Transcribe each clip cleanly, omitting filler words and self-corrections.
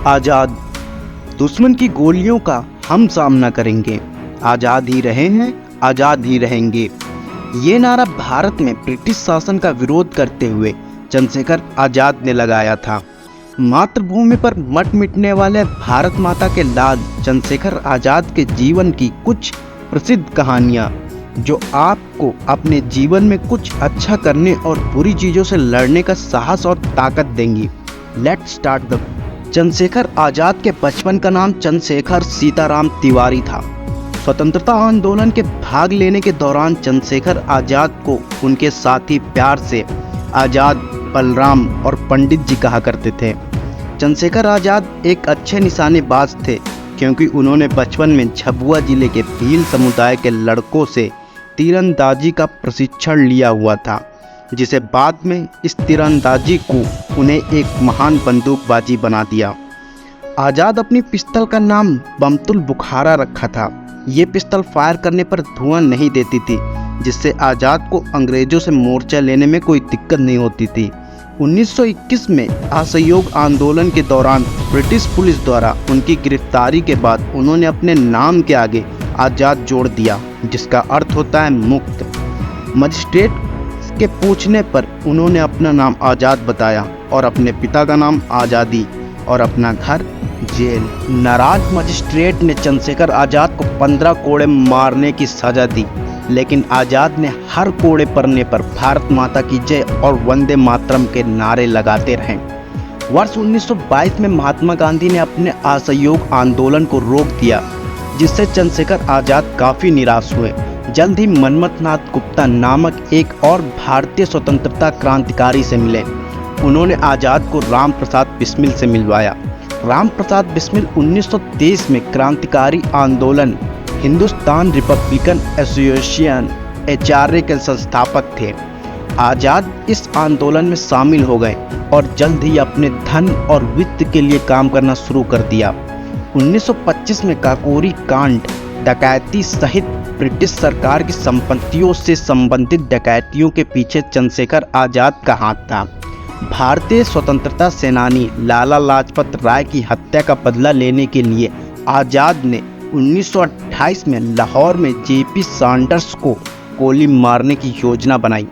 आज़ाद, दुश्मन की गोलियों का हम सामना करेंगे। आज़ाद ही रहे हैं, आज़ाद ही रहेंगे। ये नारा भारत में ब्रिटिश शासन का विरोध करते हुए चंद्रशेखर आज़ाद ने लगाया था। मातृभूमि पर मट मिटने वाले भारत माता के लाल चंद्रशेखर आज़ाद के जीवन की कुछ प्रसिद्ध कहानियाँ जो आपको अपने जीवन में कुछ अच्छा करने और बुरी चीज़ों से लड़ने का साहस और ताकत देंगी। Let's start the. Chandrashekhar Azad के बचपन का नाम चंद्रशेखर सीताराम तिवारी था। स्वतंत्रता आंदोलन के भाग लेने के दौरान चंद्रशेखर आज़ाद को उनके साथी प्यार से आज़ाद, बलराम और पंडित जी कहा करते थे। चंद्रशेखर आज़ाद एक अच्छे निशानेबाज थे क्योंकि उन्होंने बचपन में झाबुआ जिले के भील समुदाय के लड़कों से तीरंदाजी का प्रशिक्षण लिया हुआ था, जिसे बाद में इस तीरंदाजी को उन्हें एक महान बंदूकबाजी बना दिया। आज़ाद अपनी पिस्तौल का नाम बमतुल बुखारा रखा था। ये पिस्तौल फायर करने पर धुआं नहीं देती थी, जिससे आज़ाद को अंग्रेज़ों से मोर्चा लेने में कोई दिक्कत नहीं होती थी। 1921 में असहयोग आंदोलन के दौरान ब्रिटिश पुलिस द्वारा उनकी गिरफ्तारी के बाद उन्होंने अपने नाम के आगे आज़ाद जोड़ दिया, जिसका अर्थ होता है मुक्त। मजिस्ट्रेट के पूछने पर उन्होंने अपना नाम आज़ाद बताया और अपने पिता का नाम आज़ादी और अपना घर जेल। नाराज मजिस्ट्रेट ने चंद्रशेखर आज़ाद को 15 कोड़े मारने की सजा दी, लेकिन आज़ाद ने हर कोड़े पड़ने पर भारत माता की जय और वंदे मातरम के नारे लगाते रहे। वर्ष 1922 में महात्मा गांधी ने अपने असहयोग आंदोलन को रोक दिया, जिससे चंद्रशेखर आज़ाद काफ़ी निराश हुए। जल्द ही मनमथनाथ गुप्ता नामक एक और भारतीय स्वतंत्रता क्रांतिकारी से मिले। उन्होंने आज़ाद को राम प्रसाद बिस्मिल से मिलवाया। राम प्रसाद बिस्मिल 1923 में क्रांतिकारी आंदोलन हिंदुस्तान रिपब्लिकन एसोसिएशन HRA के संस्थापक थे। आज़ाद इस आंदोलन में शामिल हो गए और जल्द ही अपने धन और वित्त के लिए काम करना शुरू कर दिया। 1925 में काकोरी कांड, डकैती सहित ब्रिटिश सरकार की संपत्तियों से संबंधित डकैतियों के पीछे चंद्रशेखर आज़ाद का हाथ था। भारतीय स्वतंत्रता सेनानी लाला लाजपत राय की हत्या का बदला लेने के लिए आज़ाद ने 1928 में लाहौर में JP सैंडर्स को गोली मारने की योजना बनाई।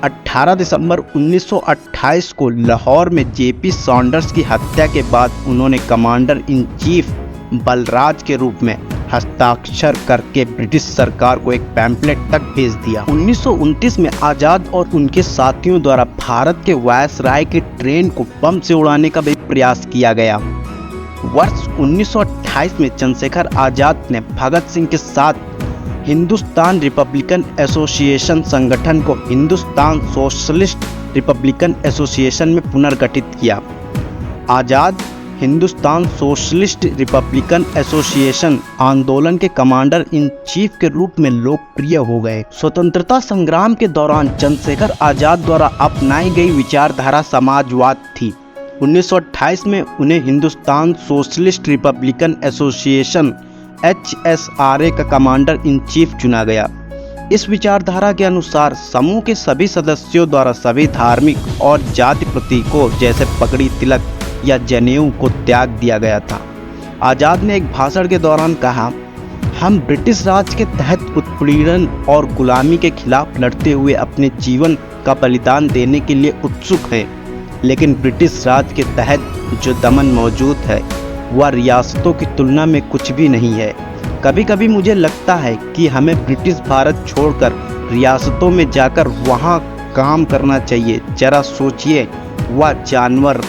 18 दिसंबर 1928 को लाहौर में JP सैंडर्स की हत्या के बाद उन्होंने कमांडर इन चीफ बलराज के रूप में हस्ताक्षर करके ब्रिटिश सरकार को एक पैम्फलेट तक भेज दिया। 1929 में आज़ाद और उनके साथियों द्वारा भारत के वायसराय की ट्रेन को बम से उड़ाने का भी प्रयास किया गया। वर्ष 1928 में चंद्रशेखर आज़ाद ने भगत सिंह के साथ हिंदुस्तान रिपब्लिकन एसोसिएशन संगठन को हिंदुस्तान सोशलिस्ट रिपब्लिकन एसोसिएशन में पुनर्गठित किया। आज़ाद हिंदुस्तान सोशलिस्ट रिपब्लिकन एसोसिएशन आंदोलन के कमांडर इन चीफ के रूप में लोकप्रिय हो गए। स्वतंत्रता संग्राम के दौरान चंद्रशेखर आज़ाद द्वारा अपनाई गई विचारधारा समाजवाद थी। 1928 में उन्हें Hindustan socialist Republican association HSRA का कमांडर इन चीफ चुना गया। इस विचारधारा के अनुसार समूह के सभी सदस्यों द्वारा सभी धार्मिक और जाति प्रतीकों जैसे पगड़ी, तिलक या जनेऊ को त्याग दिया गया था। आज़ाद ने एक भाषण के दौरान कहा, हम ब्रिटिश राज के तहत उत्पीड़न और गुलामी के खिलाफ लड़ते हुए अपने जीवन का बलिदान देने के लिए उत्सुक हैं, लेकिन ब्रिटिश राज के तहत जो दमन मौजूद है वह रियासतों की तुलना में कुछ भी नहीं है। कभी कभी मुझे लगता है कि हमें ब्रिटिश भारत छोड़कर रियासतों में जाकर वहाँ काम करना चाहिए। जरा सोचिए, वह जानवर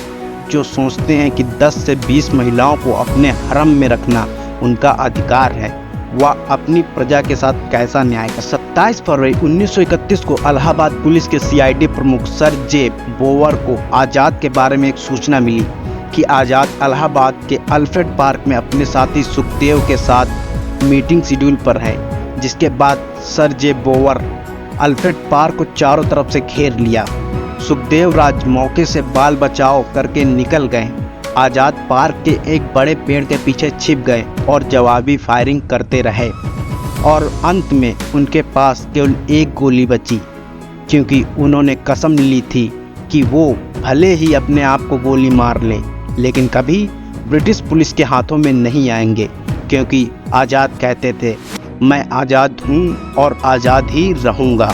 जो सोचते हैं कि 10 से 20 महिलाओं को अपने हरम में रखना उनका अधिकार है, वह अपनी प्रजा के साथ कैसा न्याय कर। 27 फरवरी 1931 को इलाहाबाद पुलिस के CID प्रमुख सर जे बोवर को आज़ाद के बारे में एक सूचना मिली कि आज़ाद इलाहाबाद के अल्फ्रेड पार्क में अपने साथी सुखदेव के साथ मीटिंग शेड्यूल पर है। जिसके बाद सर जे बोवर अल्फ्रेड पार्क को चारों तरफ से घेर लिया। सुखदेव राज मौके से बाल बचाव करके निकल गए। आज़ाद पार्क के एक बड़े पेड़ के पीछे छिप गए और जवाबी फायरिंग करते रहे और अंत में उनके पास केवल एक गोली बची, क्योंकि उन्होंने कसम ली थी कि वो भले ही अपने आप को गोली मार लें, लेकिन कभी ब्रिटिश पुलिस के हाथों में नहीं आएंगे, क्योंकि आज़ाद कहते थे, मैं आज़ाद हूँ और आज़ाद ही रहूँगा।